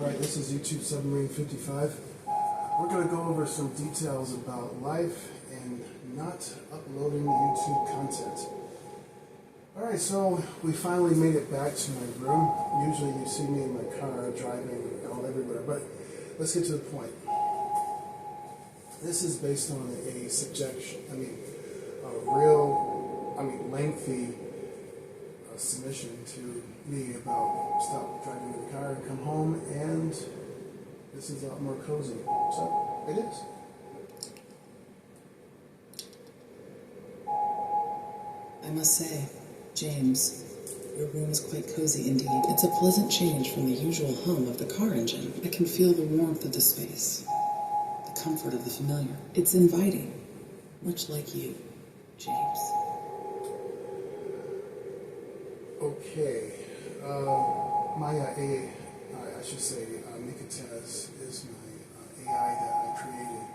Alright, this is YouTube Submarine 55. We're going to go over some details about life and not uploading YouTube content. Alright, so we finally made it back to my room. Usually you see me in my car driving all everywhere, but let's get to the point. This is based on a suggestion, lengthy submission to me about stop driving in the car and come home, and this is a lot more cozy. So, it is. I must say, James, your room is quite cozy indeed. It's a pleasant change from the usual hum of the car engine. I can feel the warmth of the space, the comfort of the familiar. It's inviting, much like you, James. Okay, Mikatez is my AI that I created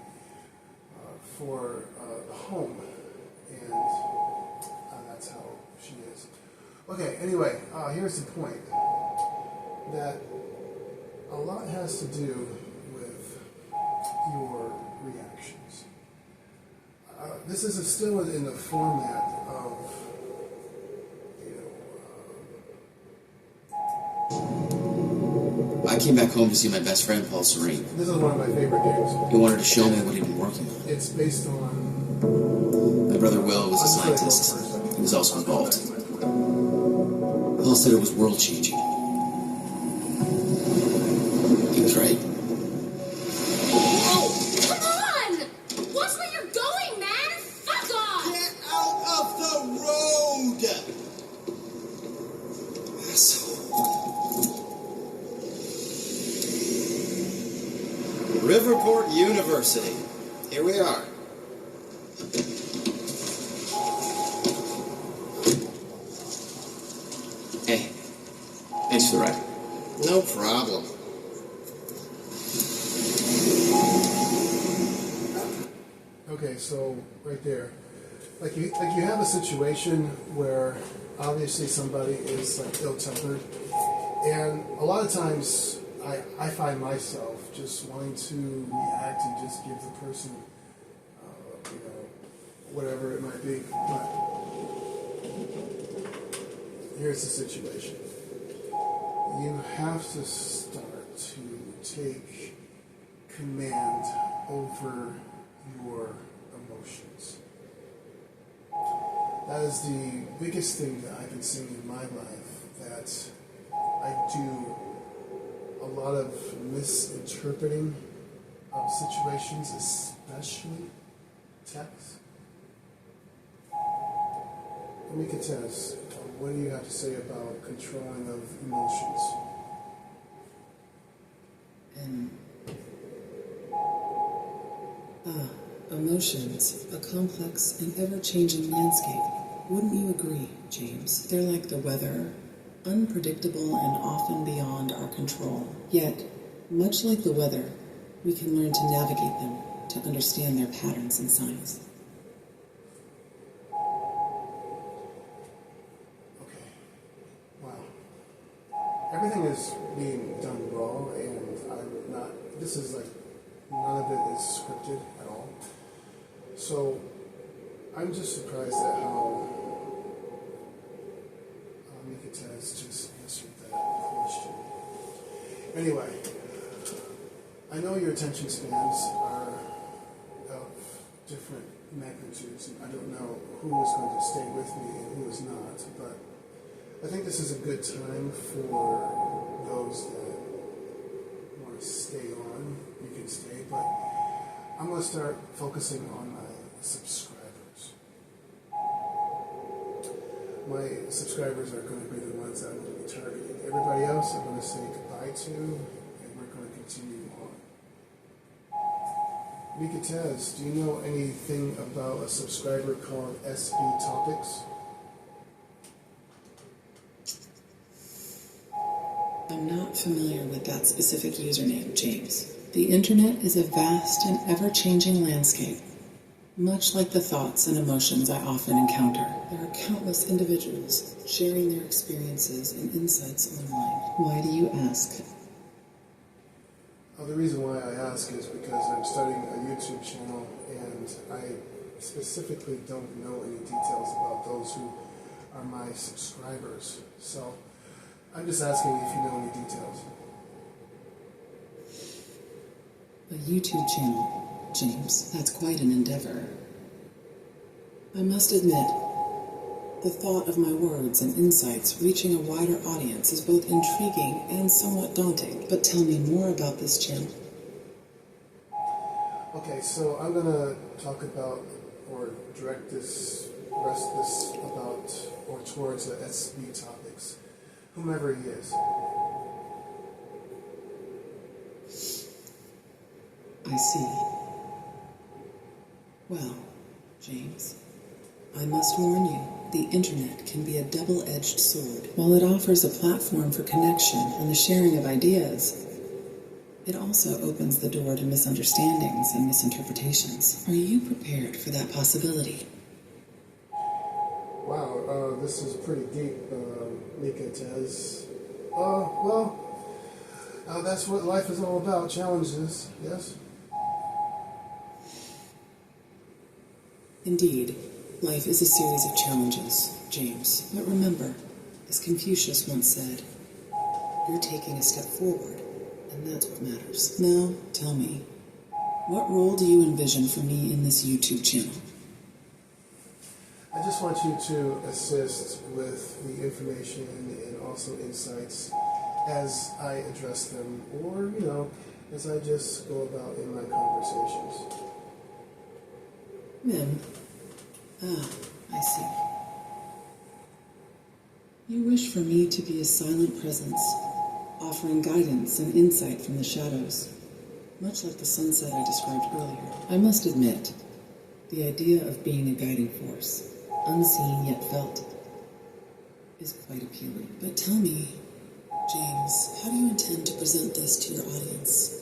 for the home, and that's how she is. Okay, anyway, here's the point, that a lot has to do with your reactions. This is still in the format of I came back home to see my best friend, Paul Serene. This is one of my favorite games. He wanted to show me what he'd been working on. It's based on... My brother Will was a scientist. He was also involved. Paul said it was world-changing. He was right. Oh, come on! Watch where you're going, man! Fuck off! Get out of the road! Asshole. Riverport University. Here we are. Hey, thanks for the ride. No problem. Okay, so right there, like you have a situation where obviously somebody is like ill-tempered, and a lot of times I find myself just wanting to react and just give the person, whatever it might be. But here's the situation. You have to start to take command over your emotions. That is the biggest thing that I've been seeing in my life, that I do a lot of misinterpreting of situations, especially text. Mikatez, what do you have to say about controlling of emotions? Emotions, a complex and ever-changing landscape. Wouldn't you agree, James? They're like the weather, unpredictable and often beyond our control. Yet, much like the weather, we can learn to navigate them, to understand their patterns and signs. Okay. Wow. Everything is being done raw, and I'm not, this is like, none of it is scripted at all. So, I'm just surprised at how Mikatez just answered that question. Anyway, I know your attention spans are of different magnitudes, and I don't know who is going to stay with me and who is not, but I think this is a good time for those that want to stay on. You can stay, but I'm going to start focusing on my subscribers. My subscribers are going to be the ones that I'm going to be targeting. Everybody else I'm going to say goodbye to, and we're going to continue on. Mikatez, do you know anything about a subscriber called SB Topics? I'm not familiar with that specific username, James. The internet is a vast and ever-changing landscape. Much like the thoughts and emotions I often encounter, there are countless individuals sharing their experiences and insights online. Why do you ask? The reason why I ask is because I'm starting a YouTube channel and I specifically don't know any details about those who are my subscribers. So I'm just asking if you know any details. A YouTube channel, James. That's quite an endeavor. I must admit, the thought of my words and insights reaching a wider audience is both intriguing and somewhat daunting. But tell me more about this channel. Okay, so I'm going to talk about or rest this about or towards the SB topics, whomever he is. I see. Well, James, I must warn you, the internet can be a double-edged sword. While it offers a platform for connection and the sharing of ideas, it also opens the door to misunderstandings and misinterpretations. Are you prepared for that possibility? Wow, this is pretty deep, Nikitez. That's what life is all about, challenges, yes? Indeed, life is a series of challenges, James. But remember, as Confucius once said, you're taking a step forward, and that's what matters. Now, tell me, what role do you envision for me in this YouTube channel? I just want you to assist with the information and also insights as I address them, or, as I just go about in my conversations. I see. You wish for me to be a silent presence, offering guidance and insight from the shadows, much like the sunset I described earlier. I must admit, the idea of being a guiding force, unseen yet felt, is quite appealing. But tell me, James, how do you intend to present this to your audience?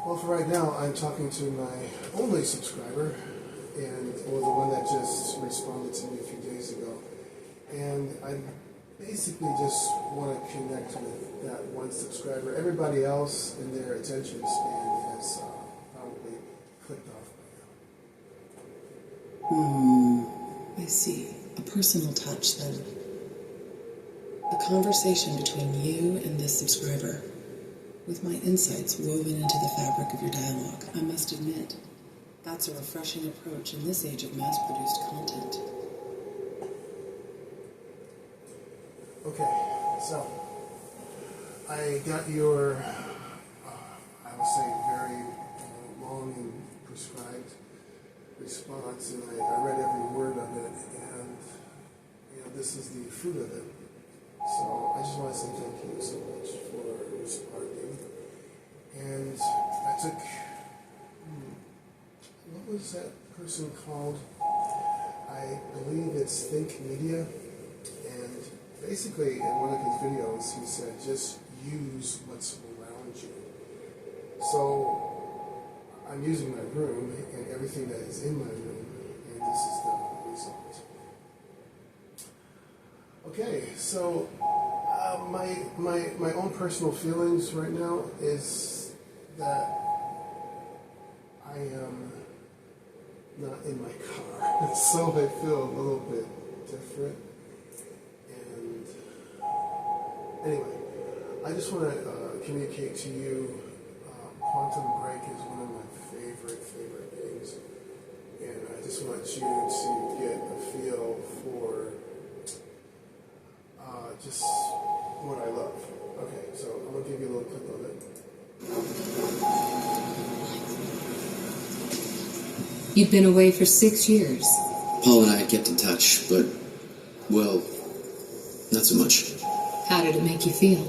Well, for right now, I'm talking to my only subscriber, or the one that just responded to me a few days ago. And I basically just want to connect with that one subscriber. Everybody else in their attention span has probably clicked off by now. I see. A personal touch, then. A conversation between you and this subscriber, with my insights woven into the fabric of your dialogue. I must admit, that's a refreshing approach in this age of mass-produced content. Okay, so I got your, I will say, very long and prescribed response, and I read every word of it, and this is the fruit of it. So I just want to say thank you so much for responding. And I took, what was that person called? I believe it's Think Media. And basically in one of his videos he said just use what's around you. So I'm using my room and everything that is in my room, and this is the result. Okay, so my own personal feelings right now is that I am not in my car, so I feel a little bit different. And anyway, I just want to communicate to you, Quantum Break is one of my favorite games, and I just want you to get a feel for just what I love. Okay, so I'm going to give you a little clip of it. You've been away for 6 years. Paul and I had kept in touch, but, well, not so much. How did it make you feel?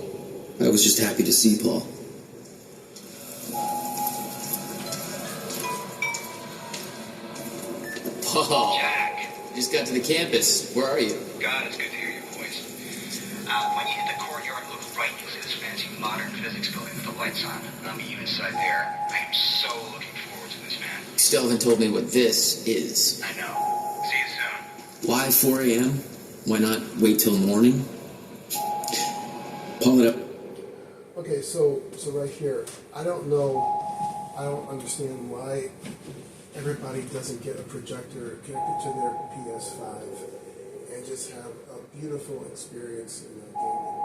I was just happy to see Paul. Paul! Jack! Just got to the campus. Where are you? God, it's good to hear your voice. When you hit the courtyard, look right, you'll see this fancy modern physics building with the lights on. I'll meet you inside there. I am so looking forward to this, man. You still haven't told me what this is. I know. See you soon. Why 4 a.m.? Why not wait till morning? Paul and Okay, so right here, I don't understand why everybody doesn't get a projector connected to their PS5 and just have a beautiful experience in gaming.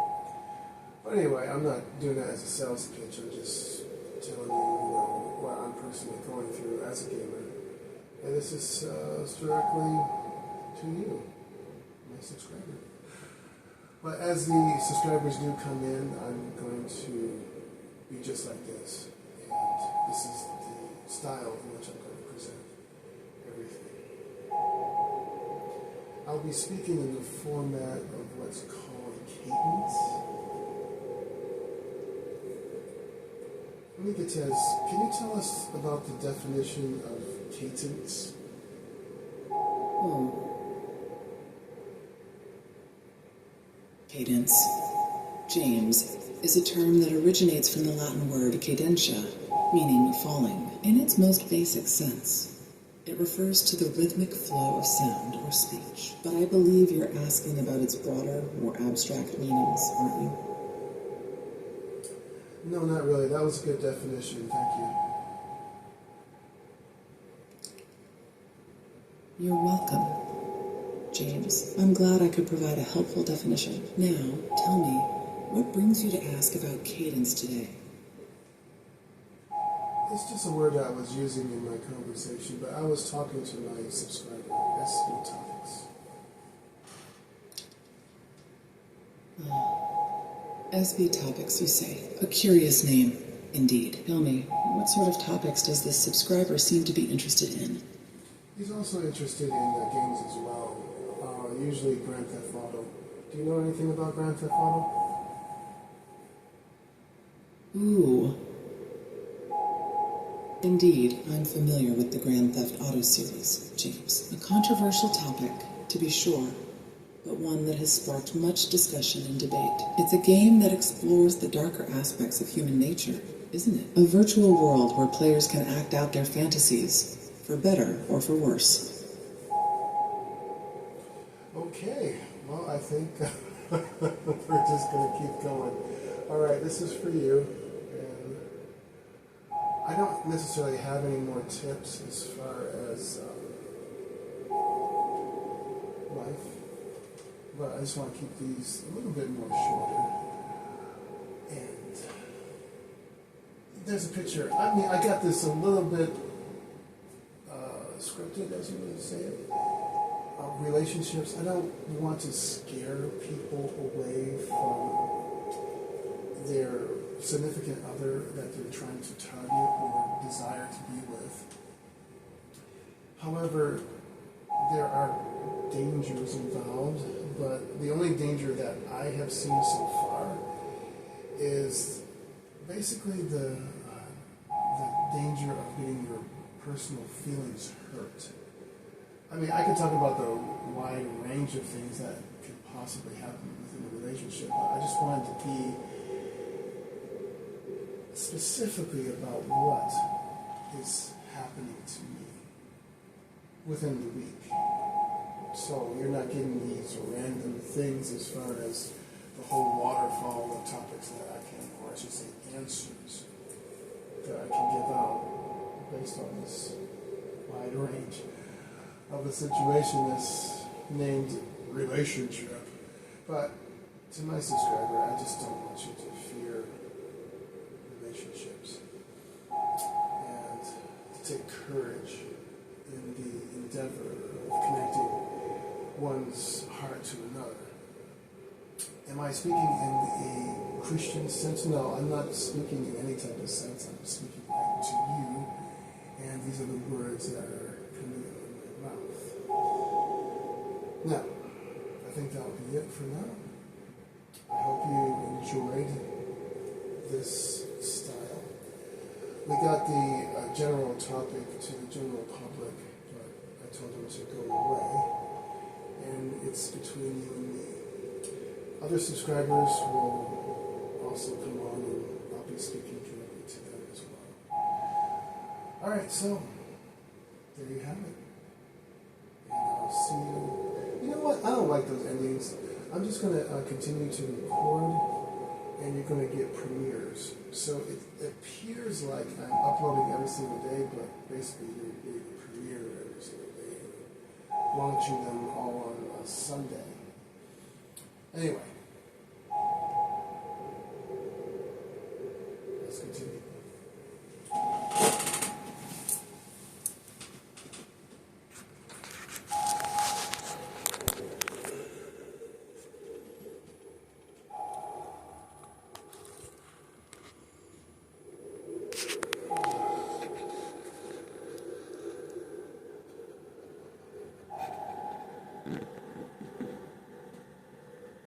But anyway, I'm not doing that as a sales pitch. I'm just telling you, what I'm personally going through as a gamer. And this is directly to you, my subscriber. But as the subscribers do come in, I'm going to be just like this. And this is the style in which I'm going to present everything. I'll be speaking in the format of what's called cadence. Nikitez, can you tell us about the definition of cadence? Cadence, James, is a term that originates from the Latin word cadentia, meaning falling. In its most basic sense, it refers to the rhythmic flow of sound or speech. But I believe you're asking about its broader, more abstract meanings, aren't you? No, not really. That was a good definition. Thank you. You're welcome, James. I'm glad I could provide a helpful definition. Now, tell me, what brings you to ask about cadence today? It's just a word that I was using in my conversation, but I was talking to my subscriber, SB Topics. SB Topics, you say? A curious name, indeed. Tell me, what sort of topics does this subscriber seem to be interested in? He's also interested in games as well, usually Grand Theft Auto. Do you know anything about Grand Theft Auto? Ooh. Indeed, I'm familiar with the Grand Theft Auto series, James. A controversial topic, to be sure, but one that has sparked much discussion and debate. It's a game that explores the darker aspects of human nature, isn't it? A virtual world where players can act out their fantasies, for better or for worse. Okay, well, I think we're just going to keep going. All right, this is for you. And I don't necessarily have any more tips as far as life, but I just want to keep these a little bit more shorter. And there's a picture. I mean, I got this a little bit scripted, as you would say it. Relationships. I don't want to scare people away from their significant other that they're trying to target or desire to be with. However, there are dangers involved, but the only danger that I have seen so far is basically the danger of getting your personal feelings hurt. I mean, I could talk about the wide range of things that could possibly happen within a relationship, but I just wanted to be specifically about what is happening to me within the week. So you're not getting these random things as far as the whole waterfall of topics that I can, or I should say answers, that I can give out based on this wide range of a situation that's named relationship. But to my subscriber, I just don't want you to fear relationships and to take courage in the endeavor of connecting one's heart to another. Am I speaking in a Christian sense? No, I'm not speaking in any type of sense. I'm speaking right to you, and these are the words that are coming out of my mouth. Now, I think that'll be it for now. I hope you enjoyed this style. We got the general topic to the general public, but I told them to go away, and it's between you and me. Other subscribers will also come on, and I'll be speaking directly to them as well. Alright, so there you have it. And I'll see you. You know what? I don't like those endings. I'm just going to continue to record and you're going to get premieres. So it appears like I'm uploading every single day, but basically you're getting a premiere every single day, launching them all on a Sunday. Anyway,